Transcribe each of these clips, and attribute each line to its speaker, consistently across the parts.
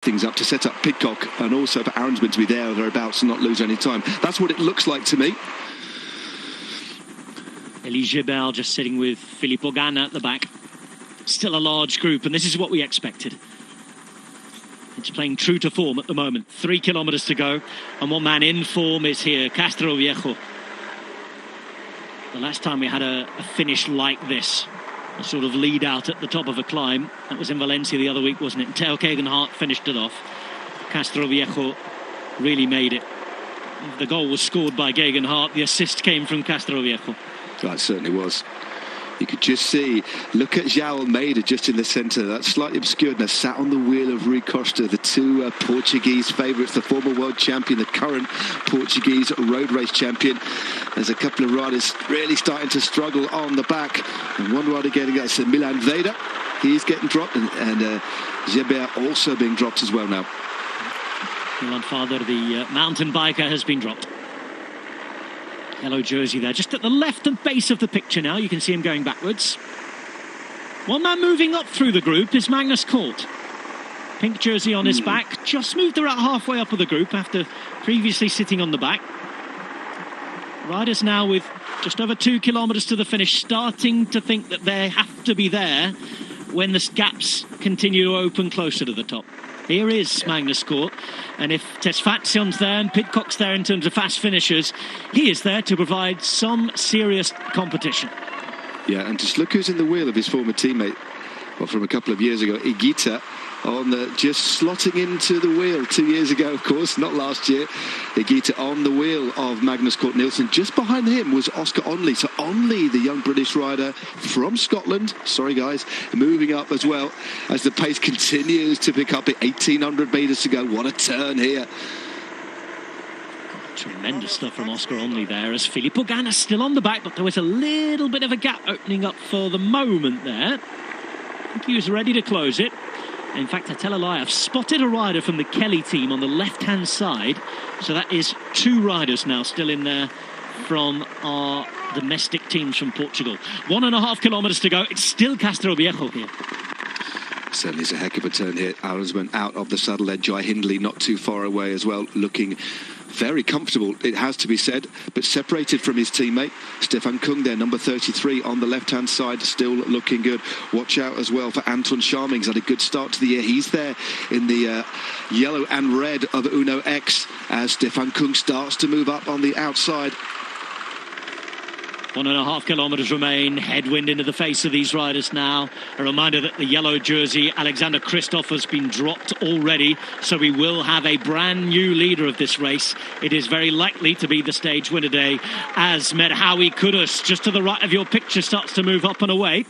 Speaker 1: things up to set up Pidcock and also for Aronsman to be there or thereabouts and not lose any time. That's what it looks like to me.
Speaker 2: Elie Gebert just sitting with Filippo Ganna at the back. Still a large group, and this is what we expected. It's playing true to form at the moment. 3 kilometers to go, and one man in form is here, Castroviejo. The last time we had a finish like this, a sort of lead out at the top of a climb, that was in Valencia the other week, wasn't it? And Theo Gegenhardt finished it off. Castroviejo really made it. The goal was scored by Gegenhardt. The assist came from Castroviejo.
Speaker 1: That certainly was. You could just see, look at João Almeida just in the centre. That's slightly obscured now, sat on the wheel of Rui Costa, the two Portuguese favourites, the former world champion, the current Portuguese road race champion. There's a couple of riders really starting to struggle on the back. And one rider getting that's Milan Veda. He's getting dropped, and Gebert also being dropped as well now.
Speaker 2: Milan Fader, the mountain biker, has been dropped. Yellow jersey there, just at the left and base of the picture now. You can see him going backwards. One man moving up through the group is Magnus Kort. Pink jersey on his back, just moved around halfway up of the group after previously sitting on the back. Riders now with just over 2 kilometers to the finish, starting to think that they have to be there when the gaps continue to open closer to the top. Here is Magnus Kort, and if Tesfatsion's there and Pidcock's there in terms of fast finishers, he is there to provide some serious competition.
Speaker 1: Yeah, and just look who's in the wheel of his former teammate, well, from a couple of years ago, Higuita, on the, just slotting into the wheel 2 years ago, of course, not last year. Higuita on the wheel of Magnus Kort Nielsen. Just behind him was Oscar Onley. So Onley, the young British rider from Scotland, sorry guys, moving up as well as the pace continues to pick up at 1,800 metres to go. What a turn here.
Speaker 2: Tremendous stuff from Oscar Onley there, as Filippo Ganna still on the back, but there was a little bit of a gap opening up for the moment there. I think he was ready to close it. In fact, I tell a lie, I've spotted a rider from the Kelly team on the left-hand side. So that is 2 riders now still in there from our domestic teams from Portugal. 1.5 kilometres to go. It's still Castroviejo here.
Speaker 1: Certainly is a heck of a turn here. Aronsman out of the saddle edge. Jai Hindley not too far away as well, looking very comfortable, it has to be said, but separated from his teammate. Stefan Kung there, number 33 on the left-hand side, still looking good. Watch out as well for Anton Charming. He's had a good start to the year. He's there in the yellow and red of Uno X as Stefan Kung starts to move up on the outside.
Speaker 2: 1.5 kilometres remain. Headwind into the face of these riders now. A reminder that the yellow jersey, Alexander Kristoff, has been dropped already. So we will have a brand new leader of this race. It is very likely to be the stage winner today, as Medhawi Kudus, just to the right of your picture, starts to move up and away,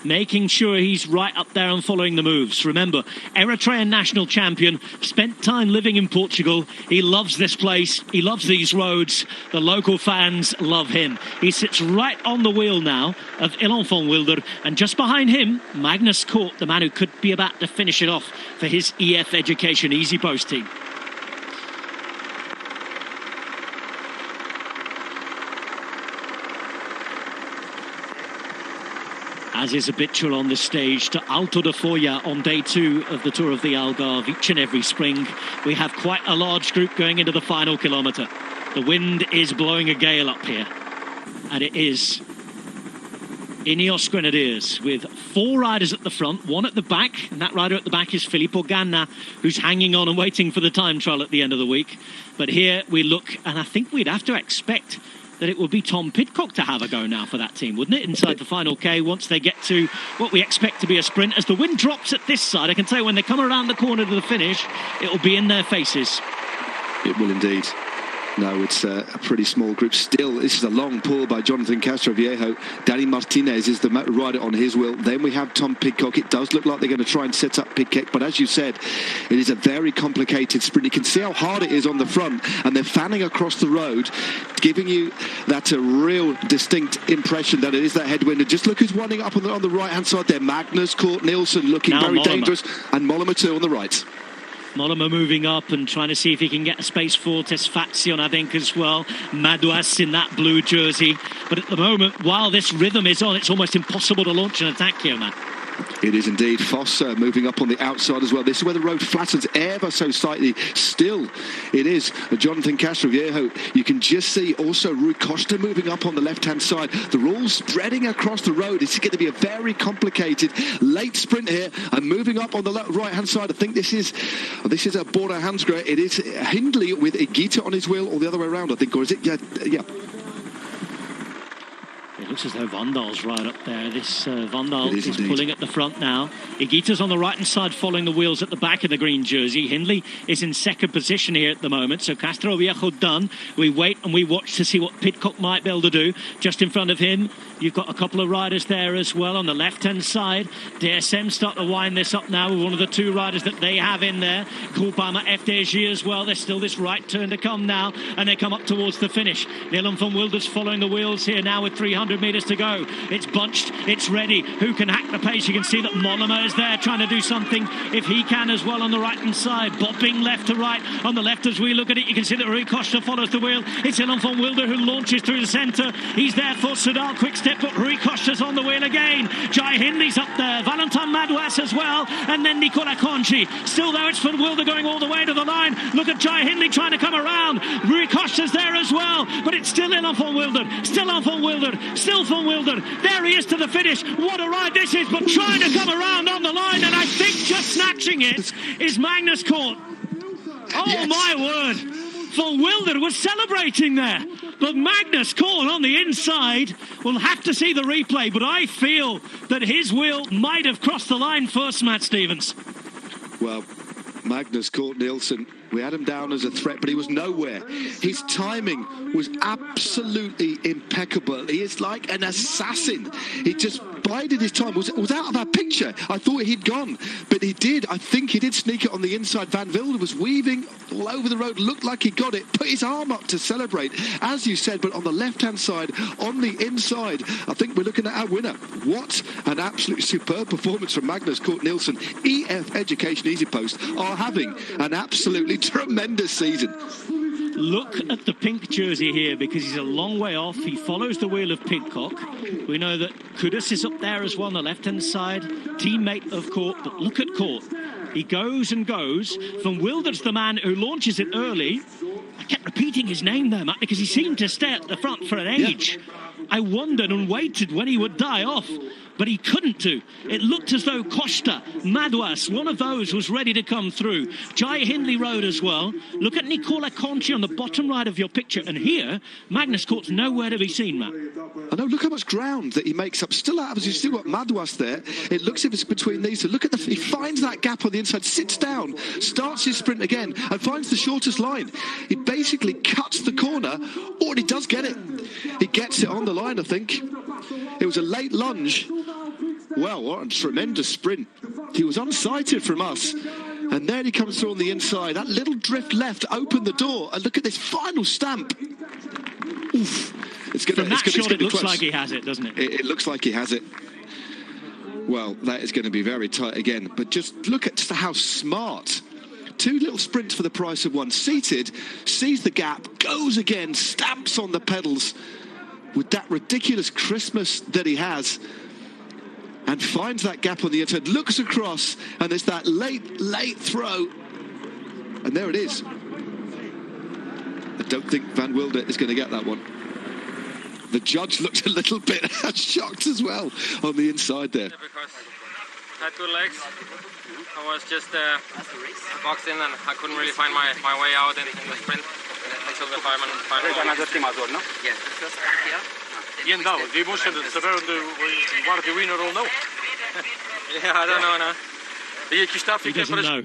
Speaker 2: making sure he's right up there and following the moves. Remember, Eritrean national champion, spent time living in Portugal. He loves this place. He loves these roads. The local fans love him. He sits right on the wheel now of Ilan van Wilder. And just behind him, Magnus Kort, the man who could be about to finish it off for his EF Education Easy Post team. As is habitual on this stage, to Alto de Folla on day 2 of the Tour of the Algarve. Each and every spring, we have quite a large group going into the final kilometre. The wind is blowing a gale up here. And it is Ineos Grenadiers with 4 riders at the front, 1 at the back. And that rider at the back is Filippo Ganna, who's hanging on and waiting for the time trial at the end of the week. But here we look, and I think we'd have to expect that it would be Tom Pidcock to have a go now for that team, wouldn't it? Inside the final K, once they get to what we expect to be a sprint. As the wind drops at this side, I can tell you when they come around the corner to the finish, it will be in their faces.
Speaker 1: It will indeed. No, it's a pretty small group still. This is a long pull by Jonathan Castroviejo. Danny Martinez is the rider on his wheel. Then we have Tom Pidcock. It does look like they're going to try and set up Pidcock, but as you said, it is a very complicated sprint. You can see how hard it is on the front, and they're fanning across the road, giving you that real distinct impression that it is that headwind. And just look who's winding up on the right-hand side there. Magnus Kort Nielsen looking
Speaker 2: now
Speaker 1: very
Speaker 2: Mollema.
Speaker 1: dangerous, and Mollema too on the right.
Speaker 2: Mollema moving up and trying to see if he can get a space for Tesfatsion, I think, as well. Madouas in that blue jersey. But at the moment, while this rhythm is on, it's almost impossible to launch an attack here, Matt.
Speaker 1: It is indeed. Fossa moving up on the outside as well. This is where the road flattens ever so slightly. Still, it is Jonathan Castroviejo. You can just see also Rui Costa moving up on the left-hand side. They're all spreading across the road. It's going to be a very complicated late sprint here. And moving up on the right-hand side, I think this is a Bora Hansgrohe. It is Hindley with Higuita on his wheel, or the other way around, I think. Or is it? Yeah.
Speaker 2: It looks as though Vandal's right up there. This Vandal is pulling at the front now. Higuita's on the right-hand side following the wheels at the back of the green jersey. Hindley is in second position here at the moment. So Castroviejo done. We wait and we watch to see what Pidcock might be able to do. Just in front of him, you've got a couple of riders there as well on the left-hand side. DSM start to wind this up now with one of the two riders that they have in there. Groupama FDG as well. There's still this right turn to come now, and they come up towards the finish. Dylan van Wilder's following the wheels here now with 300 metres to go. It's bunched, it's ready. Who can hack the pace? You can see that Mollema is there trying to do something if he can as well on the right-hand side. Bobbing left to right. On the left as we look at it, you can see that Rui Costa follows the wheel. It's Dylan van Wilder who launches through the centre. He's there for Soudal Quickstep, but Rui Costa's on the wheel again. Jai Hindley's up there. Valentin Madouas as well. And then Nicola Conchi. Still though, it's Van Wilder going all the way to the line. Look at Jai Hindley trying to come around. Rui Costa's there as well. But it's still Dylan van Wilder. Still on Van Wilder. Still Van Wilder. There he is to the finish. What a ride this is, but trying to come around on the line, and I think just snatching it is Magnus Cort. Oh, yes. My word. Van Wilder was celebrating there, but Magnus Cort on the inside. We'll have to see the replay, but I feel that his wheel might have crossed the line first, Matt Stevens.
Speaker 1: Well, Magnus Cort Nielsen, we had him down as a threat, but he was nowhere. His timing was absolutely impeccable. He is like an assassin. He just bided his time. Was out of our picture. I thought he'd gone, but he did. I think he did sneak it on the inside. Van Wilder was weaving all over the road, looked like he got it, put his arm up to celebrate, as you said, but on the left-hand side, on the inside, I think we're looking at our winner. What an absolutely superb performance from Magnus Cort Nielsen. EF Education Easy Post are having an absolutely tremendous season.
Speaker 2: Look at the pink jersey here, because he's a long way off. He follows the wheel of Pidcock. We know that Kudus is up there as well on the left-hand side, teammate of Cort, but look at Cort. He goes and goes. Van Wilder's the man who launches it early. I kept repeating his name there, Matt, because he seemed to stay at the front for an age. Yeah. I wondered and waited when he would die off, but he couldn't do. It looked as though Costa, Madouas, one of those was ready to come through. Jai Hindley rode as well. Look at Nicola Conchi on the bottom right of your picture, and here, Magnus Cort's nowhere to be seen, Matt.
Speaker 1: I know, look how much ground that he makes up. Still out of, you still got Madouas there. It looks as if it's between these two. Look at he finds that gap on the inside, sits down, starts his sprint again, and finds the shortest line. He basically cuts the corner, or he does get it. He gets it on the line, I think. It was a late lunge. Well, what a tremendous sprint. He was unsighted from us. And there he comes through on the inside. That little drift left opened the door. And look at this final stamp. Oof.
Speaker 2: From that shot, it looks like he has it, doesn't it?
Speaker 1: It looks like he has it. Well, that is going to be very tight again. But just look at just how smart. Two little sprints for the price of one. Seated, sees the gap, goes again, stamps on the pedals with that ridiculous crispness that he has, and finds that gap on the inside, looks across, and there's that late throw. And there it is. I don't think Van Wilder is going to get that one. The judge looked a little bit shocked as well on the inside there.
Speaker 3: Yeah, because I had good legs. I was just boxed in, and I couldn't really find my way out in the sprint until the final. Yeah, I don't know now.
Speaker 2: He doesn't know.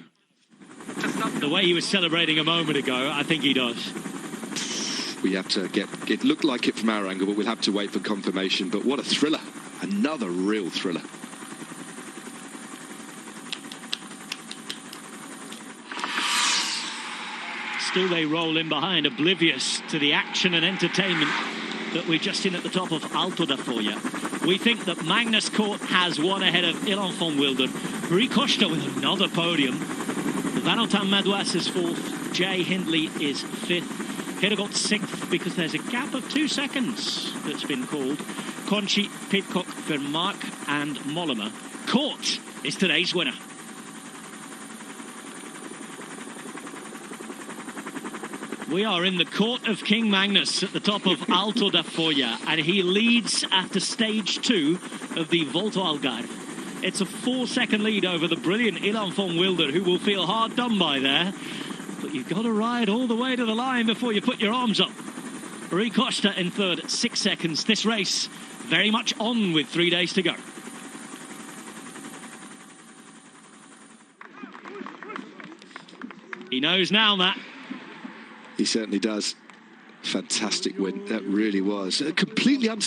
Speaker 2: The way he was celebrating a moment ago, I think he does.
Speaker 1: We have to get it looked like it from our angle, but we'll have to wait for confirmation. But what a thriller. Another real thriller.
Speaker 2: Still they roll in behind, oblivious to the action and entertainment that we've just seen at the top of Alto da Folia. We think that Magnus Cort has one ahead of Dylan van Wilder. Rui Costa with another podium. Valentin Madouas is fourth. Jai Hindley is fifth. Hedegaard sixth, because there's a gap of 2 seconds that's been called. Conchi, Pidcock, Vermaak and Mollema Court is today's winner. We are in the court of King Magnus at the top of Alto da Folla, and he leads after stage 2 of the Vuelta Algarve. It's a 4-second lead over the brilliant Ilan van Wilder, who will feel hard done by there. But you've got to ride all the way to the line before you put your arms up. Rui Costa in third at 6 seconds. This race very much on with 3 days to go. He knows now, Matt.
Speaker 1: He certainly does. Fantastic win. That really was. Completely